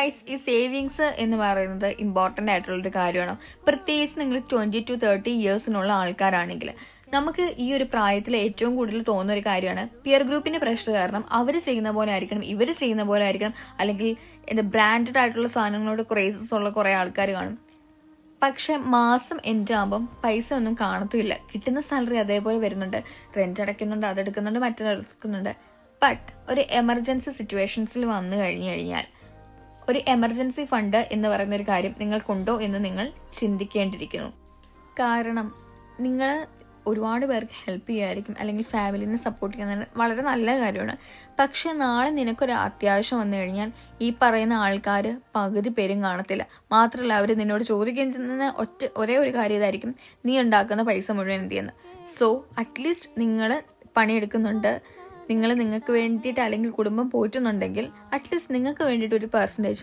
Guys, ഈ savings എന്ന് പറയുന്നത് ഇമ്പോർട്ടൻ്റ് ആയിട്ടുള്ളൊരു കാര്യമാണ്. പ്രത്യേകിച്ച് നിങ്ങൾ 20 to 30 ഇയേഴ്സിനുള്ള ആൾക്കാരാണെങ്കിൽ നമുക്ക് ഈ ഒരു പ്രായത്തിൽ ഏറ്റവും കൂടുതൽ തോന്നുന്ന ഒരു കാര്യമാണ് പിയർ ഗ്രൂപ്പിന്റെ പ്രഷർ കാരണം അവർ ചെയ്യുന്ന പോലെ ആയിരിക്കണം, ഇവർ ചെയ്യുന്ന പോലെ ആയിരിക്കണം, അല്ലെങ്കിൽ ബ്രാൻഡഡ് ആയിട്ടുള്ള സാധനങ്ങളോട് ക്രേസസ് ഉള്ള കുറേ ആൾക്കാർ കാണും. പക്ഷെ മാസം എൻഡ് ആകുമ്പം പൈസ ഒന്നും കാണത്തില്ല. കിട്ടുന്ന സാലറി അതേപോലെ വരുന്നുണ്ട്, റെന്റ് അടയ്ക്കുന്നുണ്ട്, അതെടുക്കുന്നുണ്ട്, മറ്റെടുക്കുന്നുണ്ട്. ബട്ട് ഒരു എമർജൻസി സിറ്റുവേഷൻസിൽ വന്നു കഴിഞ്ഞാൽ ഒരു എമർജൻസി ഫണ്ട് എന്ന് പറയുന്ന ഒരു കാര്യം നിങ്ങൾക്കുണ്ടോ എന്ന് നിങ്ങൾ ചിന്തിക്കേണ്ടിയിരിക്കുന്നു. കാരണം നിങ്ങൾ ഒരുപാട് പേർക്ക് ഹെൽപ്പ് ചെയ്യുമായിരിക്കും, അല്ലെങ്കിൽ ഫാമിലിനെ സപ്പോർട്ട് ചെയ്യുന്നത് വളരെ നല്ല കാര്യമാണ്. പക്ഷെ നാളെ നിനക്കൊരു അത്യാവശ്യം വന്നു കഴിഞ്ഞാൽ ഈ പറയുന്ന ആൾക്കാർ പകുതി പേരും കാണത്തില്ല. മാത്രമല്ല അവർ നിന്നോട് ചോദിക്കുകയും ചെയ്യുന്ന ഒരേ ഒരു കാര്യം ഇതായിരിക്കും, നീ ഉണ്ടാക്കുന്ന പൈസ മുഴുവൻ എന്ത് ചെയ്യുന്നത്. സോ അറ്റ്ലീസ്റ്റ് നിങ്ങൾ പണിയെടുക്കുന്നുണ്ട്, നിങ്ങൾക്ക് വേണ്ടിയിട്ട് അല്ലെങ്കിൽ കുടുംബം പോറ്റുന്നുണ്ടെങ്കിൽ അറ്റ്ലീസ്റ്റ് നിങ്ങൾക്ക് വേണ്ടിയിട്ട് ഒരു പെർസെൻറ്റേജ്